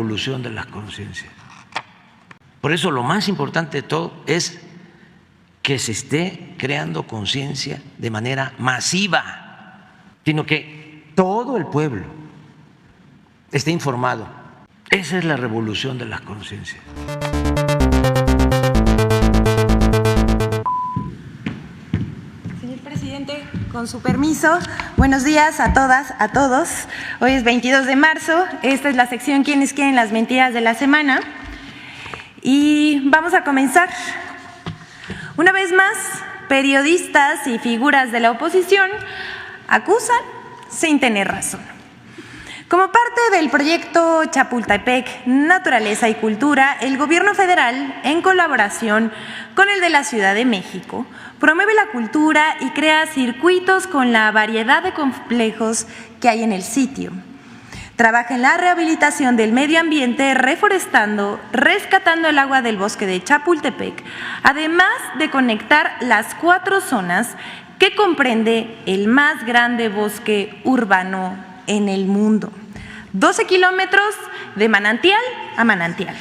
revolución de las conciencias. Por eso lo más importante de todo es que se esté creando conciencia de manera masiva, sino que todo el pueblo esté informado. Esa es la revolución de las conciencias. Señor presidente, con su permiso, buenos días a todas, a todos. Hoy es 22 de marzo, esta es la sección ¿Quiénes quieren las mentiras de la semana? Y vamos a comenzar. Una vez más, periodistas y figuras de la oposición acusan sin tener razón. Como parte del proyecto Chapultepec, Naturaleza y Cultura, el Gobierno federal, en colaboración con el de la Ciudad de México, promueve la cultura y crea circuitos con la variedad de complejos que hay en el sitio. Trabaja en la rehabilitación del medio ambiente, reforestando, rescatando el agua del bosque de Chapultepec, además de conectar las 4 zonas que comprende el más grande bosque urbano en el mundo. 12 kilómetros de manantial a manantial.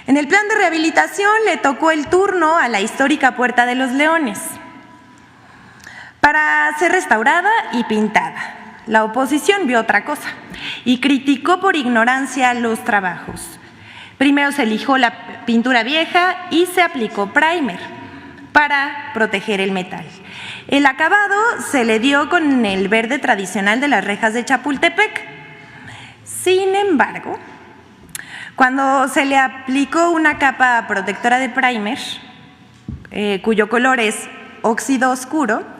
En el plan de rehabilitación le tocó el turno a la histórica Puerta de los Leones para ser restaurada y pintada. La oposición vio otra cosa y criticó por ignorancia los trabajos. Primero se lijó la pintura vieja y se aplicó primer para proteger el metal. El acabado se le dio con el verde tradicional de las rejas de Chapultepec. Sin embargo, cuando se le aplicó una capa protectora de primer, cuyo color es óxido oscuro,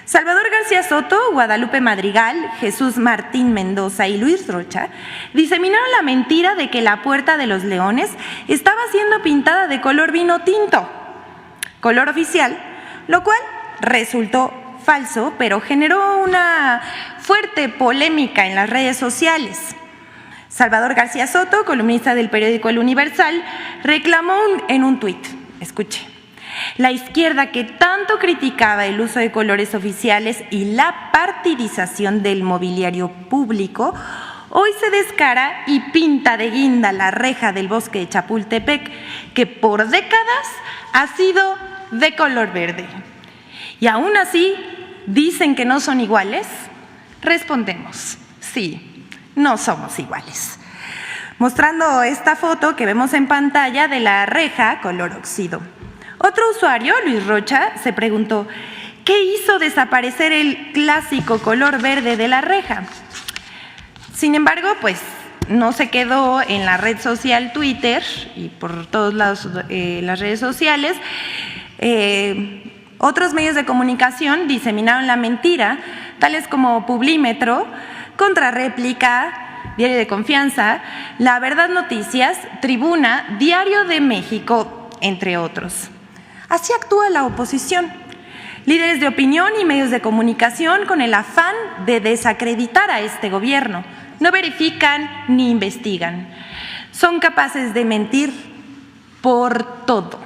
Salvador García Soto, Guadalupe Madrigal, Jesús Martín Mendoza y Luis Rocha diseminaron la mentira de que la Puerta de los Leones estaba siendo pintada de color vino tinto, color oficial, lo cual resultó falso, pero generó una fuerte polémica en las redes sociales. Salvador García Soto, columnista del periódico El Universal, reclamó en un tuit, escuche: la izquierda que tanto criticaba el uso de colores oficiales y la partidización del mobiliario público, hoy se descara y pinta de guinda la reja del bosque de Chapultepec, que por décadas ha sido de color verde. Y aún así, ¿dicen que no son iguales? Respondemos, sí, no somos iguales. Mostrando esta foto que vemos en pantalla de la reja color óxido. Otro usuario, Luis Rocha, se preguntó, ¿qué hizo desaparecer el clásico color verde de la reja? Sin embargo, pues no se quedó en la red social Twitter y por todos lados las redes sociales. Otros medios de comunicación diseminaron la mentira, tales como Publímetro, Contrarréplica, Diario de Confianza, La Verdad Noticias, Tribuna, Diario de México, entre otros. Así actúa la oposición. Líderes de opinión y medios de comunicación con el afán de desacreditar a este gobierno. No verifican ni investigan. Son capaces de mentir por todo.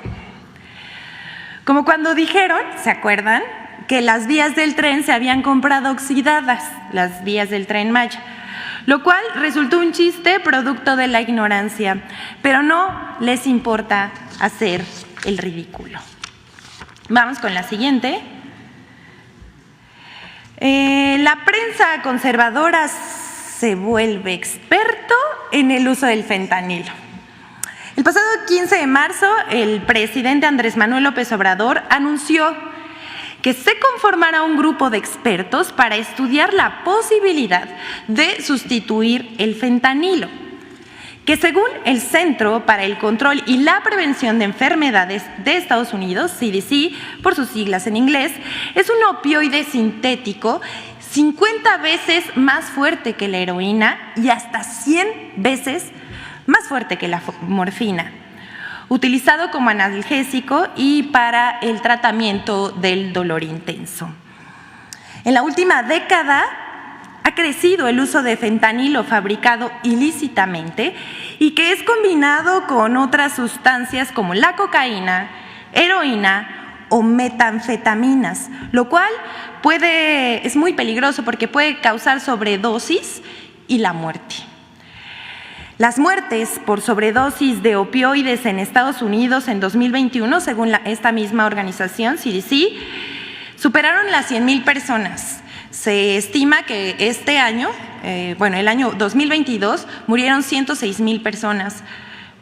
Como cuando dijeron, ¿se acuerdan?, que las vías del tren se habían comprado oxidadas, las vías del Tren Maya, lo cual resultó un chiste producto de la ignorancia, pero no les importa hacer el ridículo. Vamos con la siguiente. La prensa conservadora se vuelve experto en el uso del fentanilo. El pasado 15 de marzo, el presidente Andrés Manuel López Obrador anunció que se conformará un grupo de expertos para estudiar la posibilidad de sustituir el fentanilo, que según el Centro para el Control y la Prevención de Enfermedades de Estados Unidos, CDC, por sus siglas en inglés, es un opioide sintético 50 veces más fuerte que la heroína y hasta 100 veces más fuerte que la morfina, utilizado como analgésico y para el tratamiento del dolor intenso. En la última década, ha crecido el uso de fentanilo fabricado ilícitamente y que es combinado con otras sustancias como la cocaína, heroína o metanfetaminas, lo cual es muy peligroso porque puede causar sobredosis y la muerte. Las muertes por sobredosis de opioides en Estados Unidos en 2021, según esta misma organización, CDC, superaron las 100,000 personas. Se estima que este año, el año 2022, murieron 106,000 personas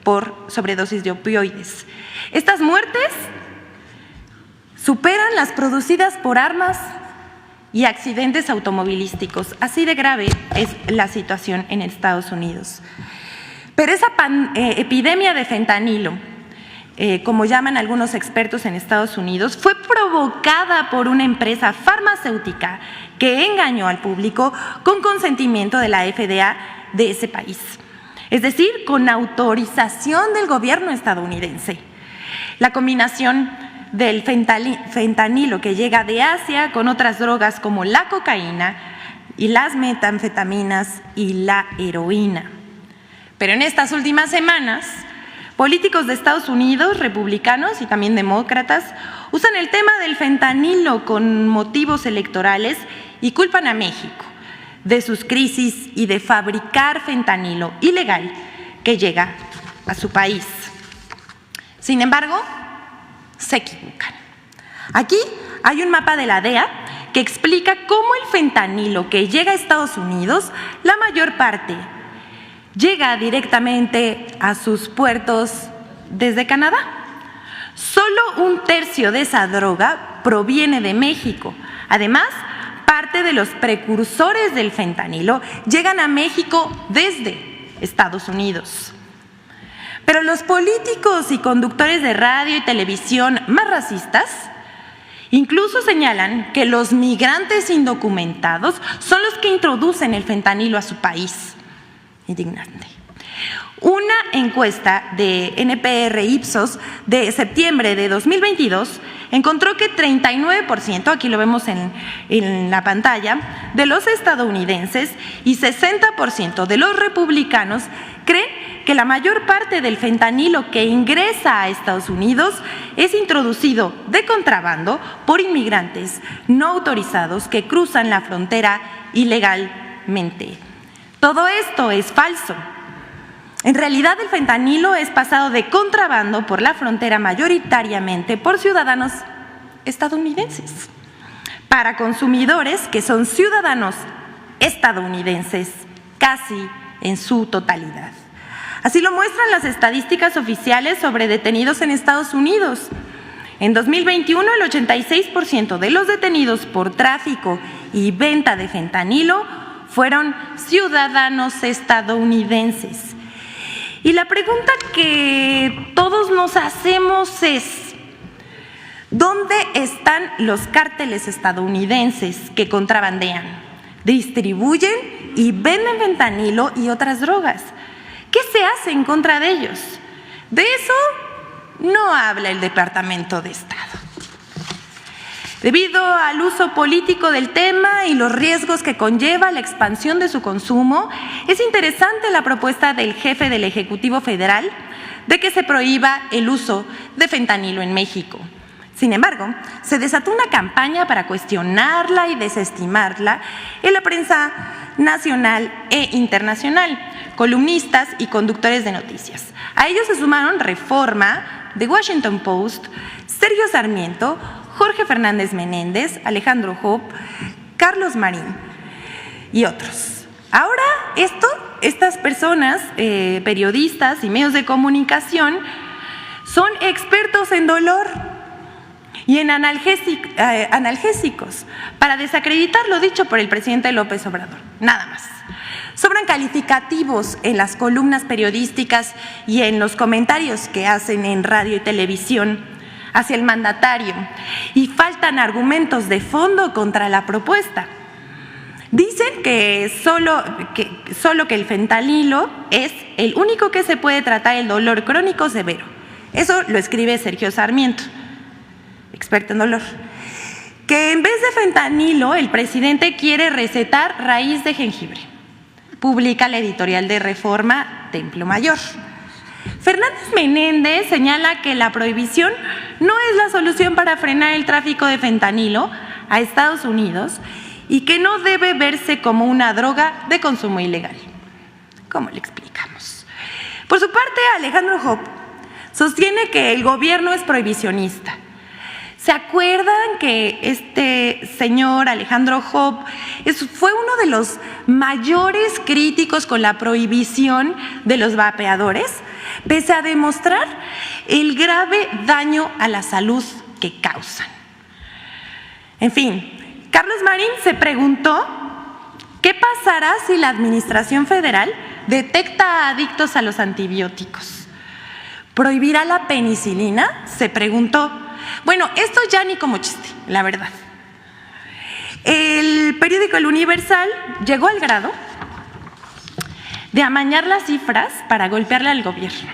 por sobredosis de opioides. Estas muertes superan las producidas por armas y accidentes automovilísticos. Así de grave es la situación en Estados Unidos. Pero esa epidemia de fentanilo, como llaman algunos expertos en Estados Unidos, fue provocada por una empresa farmacéutica que engañó al público con consentimiento de la FDA de ese país, es decir, con autorización del gobierno estadounidense. La combinación del fentanilo que llega de Asia con otras drogas como la cocaína y las metanfetaminas y la heroína. Pero en estas últimas semanas, políticos de Estados Unidos, republicanos y también demócratas, usan el tema del fentanilo con motivos electorales y culpan a México de sus crisis y de fabricar fentanilo ilegal que llega a su país. Sin embargo, se equivocan. Aquí hay un mapa de la DEA que explica cómo el fentanilo que llega a Estados Unidos, la mayor parte llega directamente a sus puertos desde Canadá. Solo 1/3 de esa droga proviene de México. Además, parte de los precursores del fentanilo llegan a México desde Estados Unidos. Pero los políticos y conductores de radio y televisión más racistas incluso señalan que los migrantes indocumentados son los que introducen el fentanilo a su país. Indignante. Una encuesta de NPR Ipsos de septiembre de 2022 encontró que 39%, aquí lo vemos en la pantalla, de los estadounidenses y 60% de los republicanos creen que la mayor parte del fentanilo que ingresa a Estados Unidos es introducido de contrabando por inmigrantes no autorizados que cruzan la frontera ilegalmente. Todo esto es falso. En realidad, el fentanilo es pasado de contrabando por la frontera mayoritariamente por ciudadanos estadounidenses, para consumidores que son ciudadanos estadounidenses casi en su totalidad. Así lo muestran las estadísticas oficiales sobre detenidos en Estados Unidos. En 2021, el 86% de los detenidos por tráfico y venta de fentanilo fueron ciudadanos estadounidenses. Y la pregunta que todos nos hacemos es, ¿dónde están los cárteles estadounidenses que contrabandean, distribuyen y venden fentanilo y otras drogas? ¿Qué se hace en contra de ellos? De eso no habla el Departamento de Estado. Debido al uso político del tema y los riesgos que conlleva la expansión de su consumo, es interesante la propuesta del jefe del Ejecutivo Federal de que se prohíba el uso de fentanilo en México. Sin embargo, se desató una campaña para cuestionarla y desestimarla en la prensa nacional e internacional, columnistas y conductores de noticias. A ellos se sumaron Reforma, The Washington Post, Sergio Sarmiento, Jorge Fernández Menéndez, Alejandro Hope, Carlos Marín y otros. Ahora estas personas, periodistas y medios de comunicación, son expertos en dolor y en analgésicos para desacreditar lo dicho por el presidente López Obrador, nada más. Sobran calificativos en las columnas periodísticas y en los comentarios que hacen en radio y televisión hacia el mandatario, y faltan argumentos de fondo contra la propuesta. Dicen que solo que el fentanilo es el único que se puede tratar el dolor crónico severo. Eso lo escribe Sergio Sarmiento, experto en dolor. Que en vez de fentanilo, el presidente quiere recetar raíz de jengibre. Publica la editorial de Reforma, Templo Mayor. Fernández Menéndez señala que la prohibición no es la solución para frenar el tráfico de fentanilo a Estados Unidos y que no debe verse como una droga de consumo ilegal. ¿Cómo le explicamos? Por su parte, Alejandro Hopp sostiene que el gobierno es prohibicionista. ¿Se acuerdan que este señor Alejandro Hopp fue uno de los mayores críticos con la prohibición de los vapeadores, pese a demostrar el grave daño a la salud que causan? En fin, Carlos Marín se preguntó ¿qué pasará si la Administración Federal detecta adictos a los antibióticos? ¿Prohibirá la penicilina?, se preguntó. Bueno, esto ya ni como chiste, la verdad. El periódico El Universal llegó al grado de amañar las cifras para golpearle al gobierno.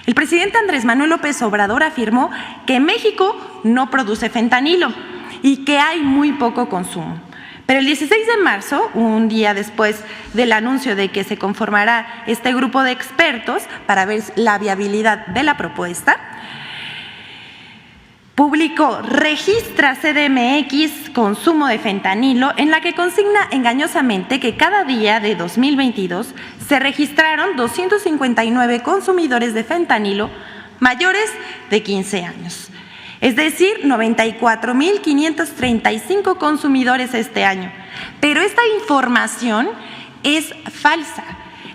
El presidente Andrés Manuel López Obrador afirmó que México no produce fentanilo y que hay muy poco consumo. Pero el 16 de marzo, un día después del anuncio de que se conformará este grupo de expertos para ver la viabilidad de la propuesta, publicó Registra CDMX consumo de fentanilo, en la que consigna engañosamente que cada día de 2022 se registraron 259 consumidores de fentanilo mayores de 15 años. Es decir, 94.535 consumidores este año. Pero esta información es falsa.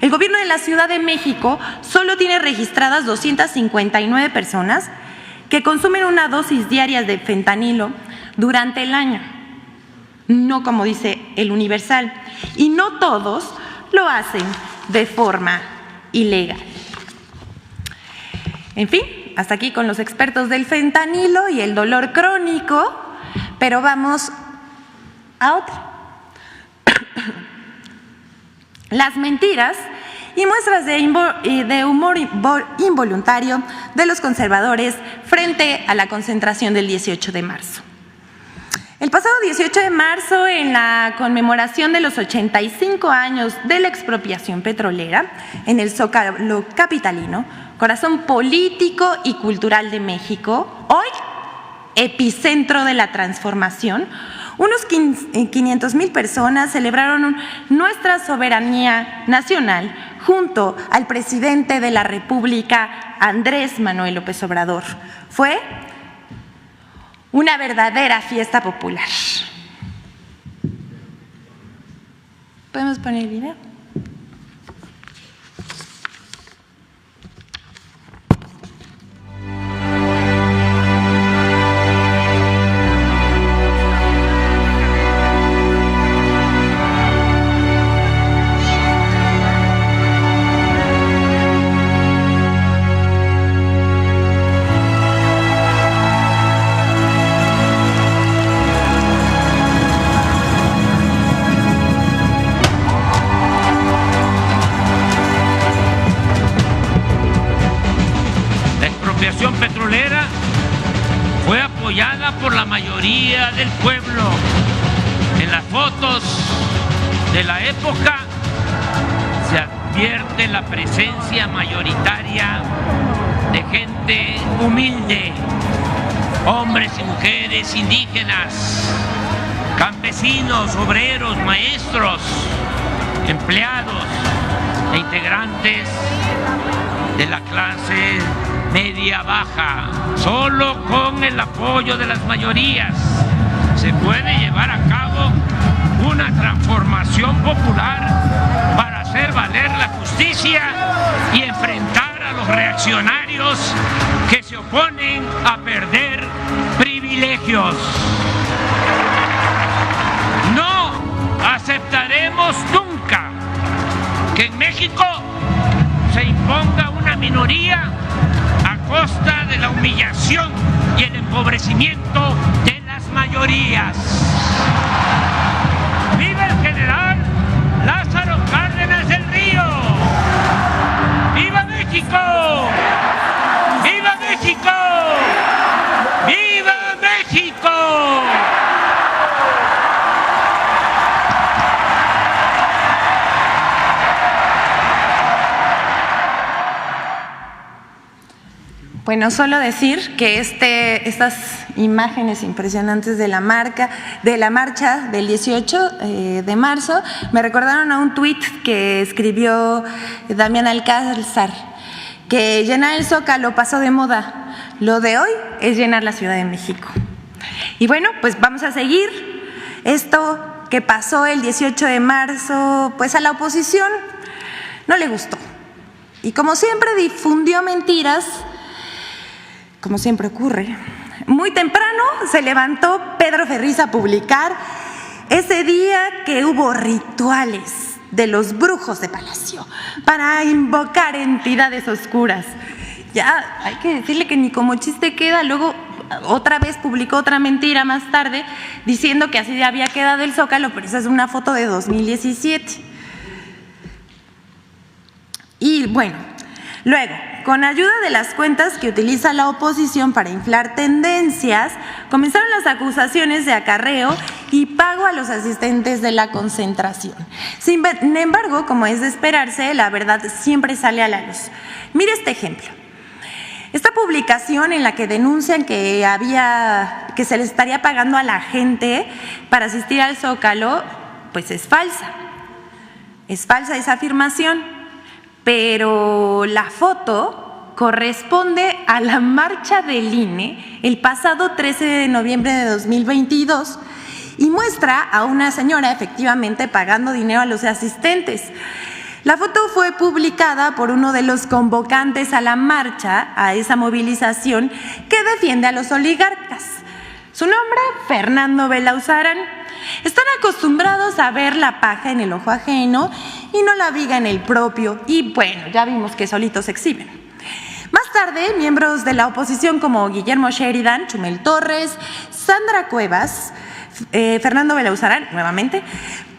El gobierno de la Ciudad de México solo tiene registradas 259 personas que consumen una dosis diaria de fentanilo durante el año, no como dice El Universal, y no todos lo hacen de forma ilegal. En fin, hasta aquí con los expertos del fentanilo y el dolor crónico, pero vamos a otro. Las mentiras y muestras de humor involuntario de los conservadores frente a la concentración del 18 de marzo. El pasado 18 de marzo, en la conmemoración de los 85 años de la expropiación petrolera, en el Zócalo capitalino, corazón político y cultural de México, hoy epicentro de la transformación, unos 500,000 personas celebraron nuestra soberanía nacional junto al presidente de la República, Andrés Manuel López Obrador. Fue una verdadera fiesta popular. ¿Podemos poner el video? Petrolera fue apoyada por la mayoría del pueblo. En las fotos de la época se advierte la presencia mayoritaria de gente humilde, hombres y mujeres indígenas, campesinos, obreros, maestros, empleados e integrantes de la clase media baja. Solo con el apoyo de las mayorías se puede llevar a cabo una transformación popular para hacer valer la justicia y enfrentar a los reaccionarios que se oponen a perder privilegios. No aceptaremos nunca que en México se imponga una minoría a costa de la humillación y el empobrecimiento de las mayorías. ¡Viva el general Lázaro Cárdenas del Río! ¡Viva México! ¡Viva México! ¡Viva México! Bueno, solo decir que estas imágenes impresionantes de la marcha del 18 de marzo me recordaron a un tuit que escribió Damián Alcázar, que llenar el Zócalo pasó de moda. Lo de hoy es llenar la Ciudad de México. Y bueno, pues vamos a seguir. Esto que pasó el 18 de marzo, pues a la oposición no le gustó. Y como siempre difundió mentiras, como siempre ocurre. Muy temprano se levantó Pedro Ferriz a publicar ese día que hubo rituales de los brujos de Palacio para invocar entidades oscuras. Ya hay que decirle que ni como chiste queda. Luego otra vez publicó otra mentira más tarde diciendo que así había quedado el Zócalo, pero esa es una foto de 2017. Y bueno, luego, con ayuda de las cuentas que utiliza la oposición para inflar tendencias, comenzaron las acusaciones de acarreo y pago a los asistentes de la concentración. Sin embargo, como es de esperarse, la verdad siempre sale a la luz. Mire este ejemplo. Esta publicación en la que denuncian que se le estaría pagando a la gente para asistir al Zócalo, pues es falsa. Es falsa esa afirmación, pero la foto corresponde a la marcha del INE el pasado 13 de noviembre de 2022 y muestra a una señora efectivamente pagando dinero a los asistentes. La foto fue publicada por uno de los convocantes a la marcha, a esa movilización que defiende a los oligarcas. Su nombre, Fernando Belauzarán. Están acostumbrados a ver la paja en el ojo ajeno y no la viga en el propio. Y bueno, ya vimos que solitos se exhiben. Más tarde, miembros de la oposición como Guillermo Sheridan, Chumel Torres, Sandra Cuevas, Fernando Belauzarán, nuevamente,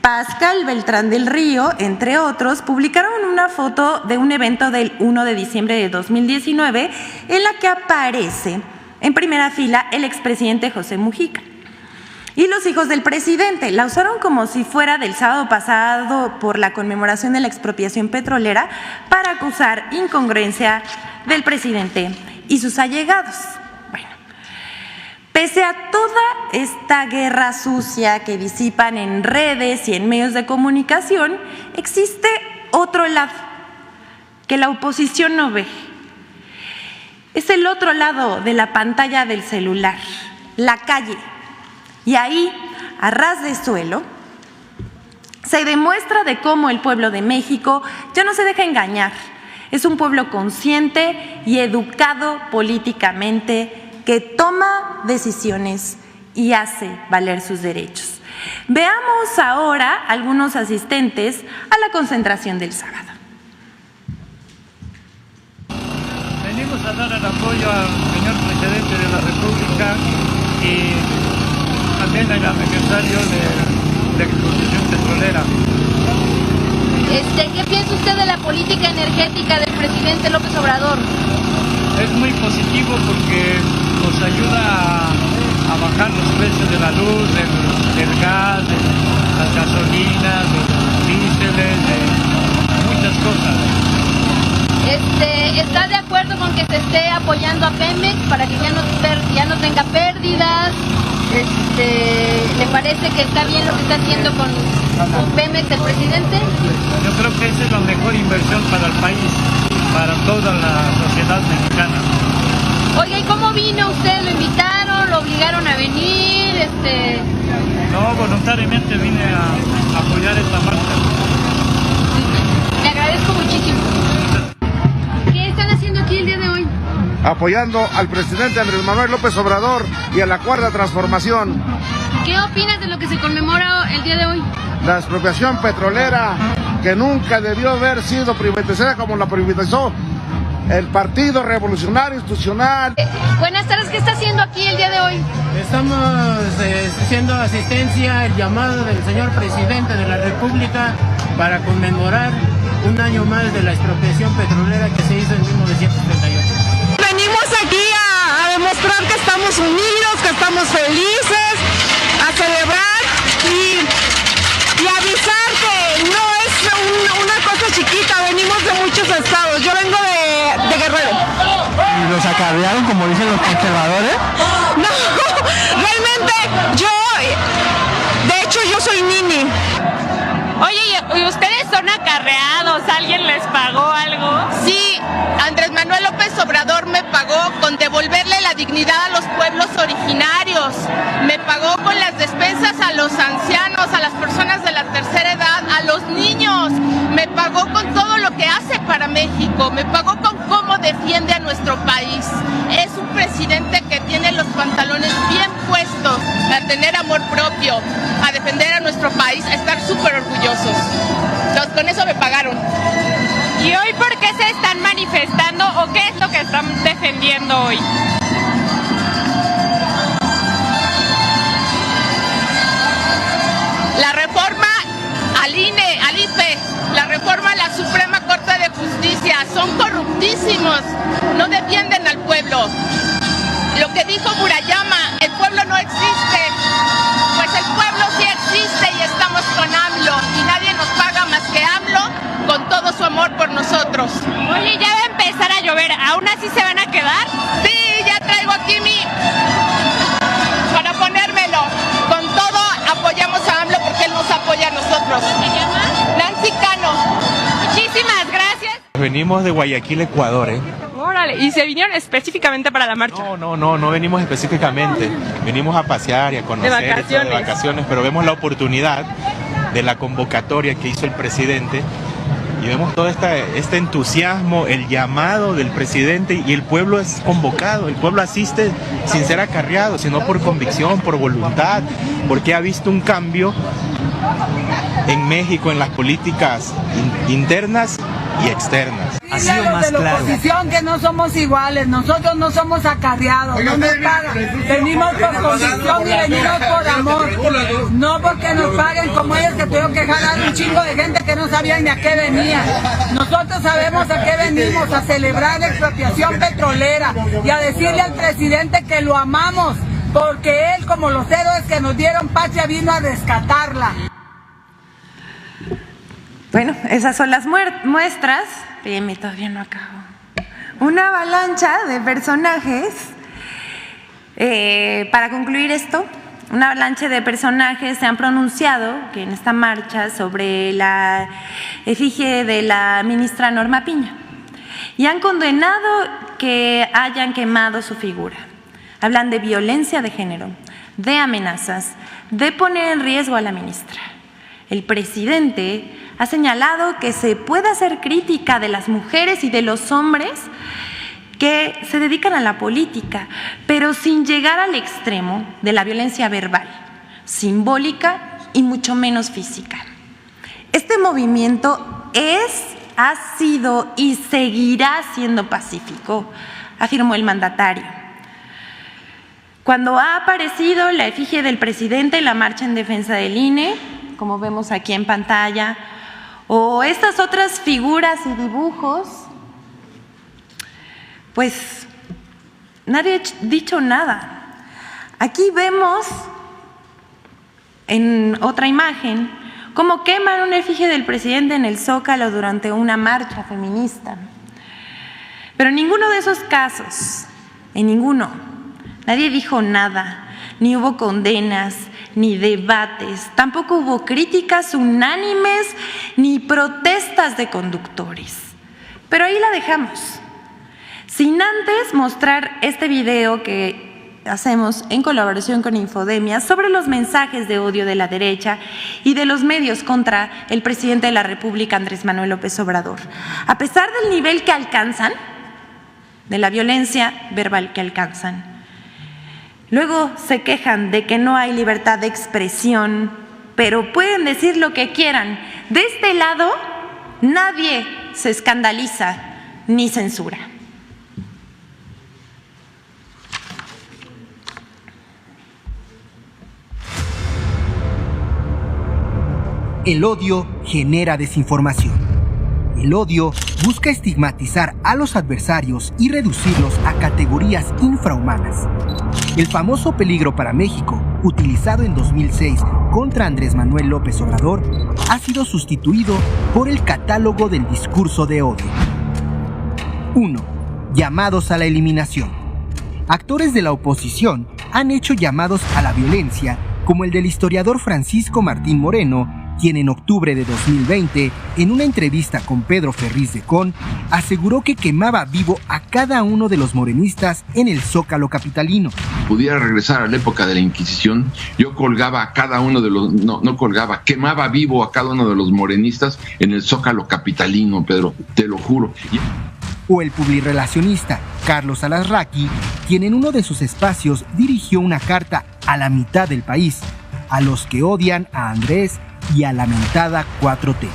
Pascal Beltrán del Río, entre otros, publicaron una foto de un evento del 1 de diciembre de 2019 en la que aparece en primera fila el expresidente José Mujica. Y los hijos del presidente la usaron como si fuera del sábado pasado por la conmemoración de la expropiación petrolera para acusar incongruencia del presidente y sus allegados. Pese a toda esta guerra sucia que disipan en redes y en medios de comunicación, existe otro lado que la oposición no ve. Es el otro lado de la pantalla del celular, la calle. Y ahí, a ras de suelo, se demuestra de cómo el pueblo de México ya no se deja engañar. Es un pueblo consciente y educado políticamente, que toma decisiones y hace valer sus derechos. Veamos ahora algunos asistentes a la concentración del sábado. Venimos a dar el apoyo al señor presidente de la República y también al aniversario de la exposición petrolera. ¿Qué piensa usted de la política energética del presidente López Obrador? Es muy positivo porque nos ayuda a bajar los precios de la luz, del gas, de las gasolinas, de los díseles, de muchas cosas. ¿Está de acuerdo con que se esté apoyando a Pemex para que ya no tenga pérdidas? ¿Le parece que está bien lo que está haciendo con Pemex el presidente? Yo creo que esa es la mejor inversión para el país, para toda la sociedad mexicana. Oiga, ¿y cómo vino usted? ¿Lo invitaron? ¿Lo obligaron a venir? No, voluntariamente vine a apoyar esta marcha. Le agradezco muchísimo. ¿Qué están haciendo aquí el día de hoy? Apoyando al presidente Andrés Manuel López Obrador y a la Cuarta Transformación. ¿Qué opinas de lo que se conmemora el día de hoy? La expropiación petrolera, que nunca debió haber sido privatizada como la privatizó el Partido Revolucionario Institucional. Buenas tardes, ¿qué está haciendo aquí el día de hoy? Estamos haciendo asistencia al llamado del señor presidente de la República para conmemorar un año más de la expropiación petrolera que se hizo en 1938. Venimos aquí a demostrar que estamos unidos, que estamos felices, a celebrar y avisar que no es una cosa chiquita, venimos de muchos estados. Yo vengo de Guerrero. ¿Y los acarrearon como dicen los conservadores? No, realmente de hecho yo soy Nini. Oye, ¿y ustedes son acarreados? ¿Alguien les pagó algo? Sí, Andrés Manuel López Obrador me pagó con devolverle la dignidad a los pueblos originarios, me pagó con las despensas a los ancianos, a las personas de la tercera edad, a los niños, me pagó con todo lo que hace para México, me pagó con cómo defiende a nuestro país. Es un presidente que tiene los pantalones bien puestos a tener amor propio, a defender a nuestro país, a estar súper orgullosos. Entonces, con eso me pagaron. ¿Y hoy por qué se están manifestando o qué es lo que están defendiendo hoy? La reforma al INE, al IFE, la reforma a la Suprema Corte de Justicia, son corruptísimos, no defienden al pueblo. Lo que dijo Murayama, el pueblo no existe, pues el pueblo sí existe y estamos con AMLO y nadie nos paga más que AMLO con todo su amor por nosotros. Oye, ya va a empezar a llover, ¿aún así se van a quedar? Sí, ya traigo aquí para ponérmelo. Con todo apoyamos a AMLO porque él nos apoya a nosotros. ¿Cómo se llama? Nancy Cano. Muchísimas gracias. Venimos de Guayaquil, Ecuador, Órale, ¿y se vinieron específicamente para la marcha? No venimos específicamente. Venimos a pasear y a conocer. De vacaciones, pero vemos la oportunidad de la convocatoria que hizo el presidente y vemos todo este entusiasmo, el llamado del presidente, y el pueblo es convocado, el pueblo asiste sin ser acarreado, sino por convicción, por voluntad, porque ha visto un cambio en México en las políticas internas y externas. Ha sido más claro. De la oposición que no somos iguales, nosotros no somos acarreados, no nos pagan, venimos por convicción y venimos por amor, no porque nos paguen como ellos que tuvieron que jalar un chingo de gente que no sabían ni a qué venían. Nosotros sabemos a qué venimos, a celebrar la expropiación petrolera y a decirle al presidente que lo amamos, porque él, como los héroes que nos dieron patria, vino a rescatarla. Bueno, esas son las muestras. Espérame, todavía no acabo. Una avalancha de personajes. Para concluir esto, una avalancha de personajes se han pronunciado que en esta marcha sobre la efigie de la ministra Norma Piña y han condenado que hayan quemado su figura. Hablan de violencia de género, de amenazas, de poner en riesgo a la ministra. El presidente ha señalado que se puede hacer crítica de las mujeres y de los hombres que se dedican a la política, pero sin llegar al extremo de la violencia verbal, simbólica y mucho menos física. Este movimiento ha sido y seguirá siendo pacífico, afirmó el mandatario. Cuando ha aparecido la efigie del presidente en la marcha en defensa del INE, como vemos aquí en pantalla, o estas otras figuras y dibujos, pues nadie ha dicho nada. Aquí vemos en otra imagen cómo queman una efigie del presidente en el Zócalo durante una marcha feminista. Pero en ninguno de esos casos, en ninguno, nadie dijo nada, ni hubo condenas, ni debates, tampoco hubo críticas unánimes, ni protestas de conductores. Pero ahí la dejamos, sin antes mostrar este video que hacemos en colaboración con Infodemia sobre los mensajes de odio de la derecha y de los medios contra el presidente de la República, Andrés Manuel López Obrador. A pesar del nivel que alcanzan, de la violencia verbal que alcanzan, luego se quejan de que no hay libertad de expresión, pero pueden decir lo que quieran. De este lado, nadie se escandaliza ni censura. El odio genera desinformación. El odio busca estigmatizar a los adversarios y reducirlos a categorías infrahumanas. El famoso peligro para México, utilizado en 2006 contra Andrés Manuel López Obrador, ha sido sustituido por el catálogo del discurso de odio. 1. Llamados a la eliminación. Actores de la oposición han hecho llamados a la violencia, como el del historiador Francisco Martín Moreno, quien en octubre de 2020, en una entrevista con Pedro Ferriz de Con, aseguró que quemaba vivo a cada uno de los morenistas en el Zócalo capitalino. Pudiera regresar a la época de la Inquisición, yo colgaba a cada uno de los, quemaba vivo a cada uno de los morenistas en el Zócalo capitalino, Pedro, te lo juro. O el publirelacionista Carlos Alasraqui, quien en uno de sus espacios dirigió una carta a la mitad del país, a los que odian a Andrés y a la mentada 4T.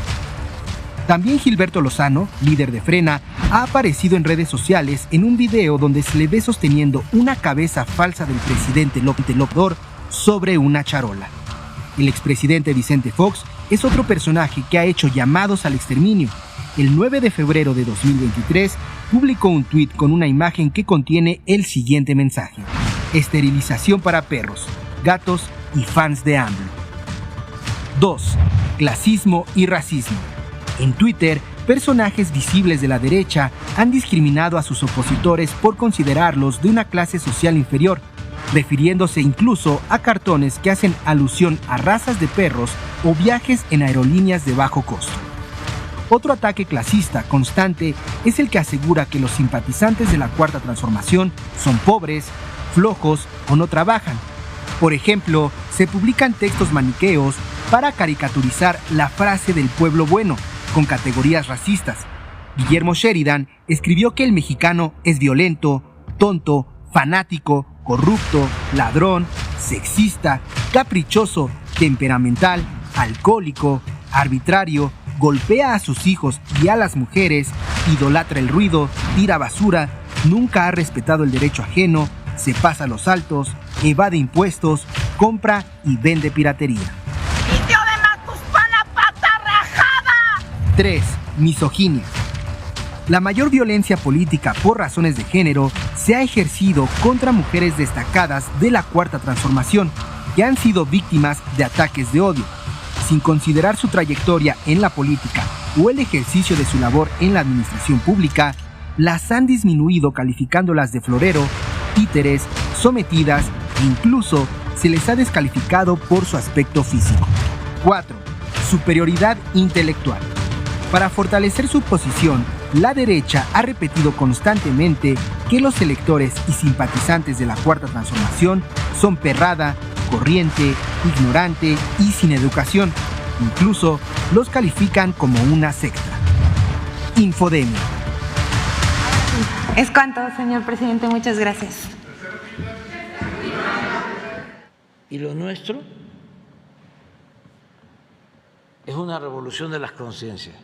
También Gilberto Lozano, líder de Frena, ha aparecido en redes sociales en un video donde se le ve sosteniendo una cabeza falsa del presidente López Obrador sobre una charola. El expresidente Vicente Fox es otro personaje que ha hecho llamados al exterminio. El 9 de febrero de 2023 publicó un tuit con una imagen que contiene el siguiente mensaje: esterilización para perros, gatos y fans de AMLO. 2. Clasismo y racismo. En Twitter, personajes visibles de la derecha han discriminado a sus opositores por considerarlos de una clase social inferior, refiriéndose incluso a cartones que hacen alusión a razas de perros o viajes en aerolíneas de bajo costo. Otro ataque clasista constante es el que asegura que los simpatizantes de la Cuarta Transformación son pobres, flojos o no trabajan. Por ejemplo, se publican textos maniqueos para caricaturizar la frase del pueblo bueno, con categorías racistas. Guillermo Sheridan escribió que el mexicano es violento, tonto, fanático, corrupto, ladrón, sexista, caprichoso, temperamental, alcohólico, arbitrario, golpea a sus hijos y a las mujeres, idolatra el ruido, tira basura, nunca ha respetado el derecho ajeno, se pasa los altos, evade impuestos, compra y vende piratería. 3. Misoginia. La mayor violencia política por razones de género se ha ejercido contra mujeres destacadas de la Cuarta Transformación, que han sido víctimas de ataques de odio, sin considerar su trayectoria en la política o el ejercicio de su labor en la administración pública. Las han disminuido calificándolas de florero, títeres, sometidas e incluso se les ha descalificado por su aspecto físico. 4. Superioridad intelectual. Para fortalecer su posición, la derecha ha repetido constantemente que los electores y simpatizantes de la Cuarta Transformación son perrada, corriente, ignorante y sin educación. Incluso los califican como una secta. Infodemia. Es cuanto, señor presidente. Muchas gracias. Y lo nuestro es una revolución de las conciencias.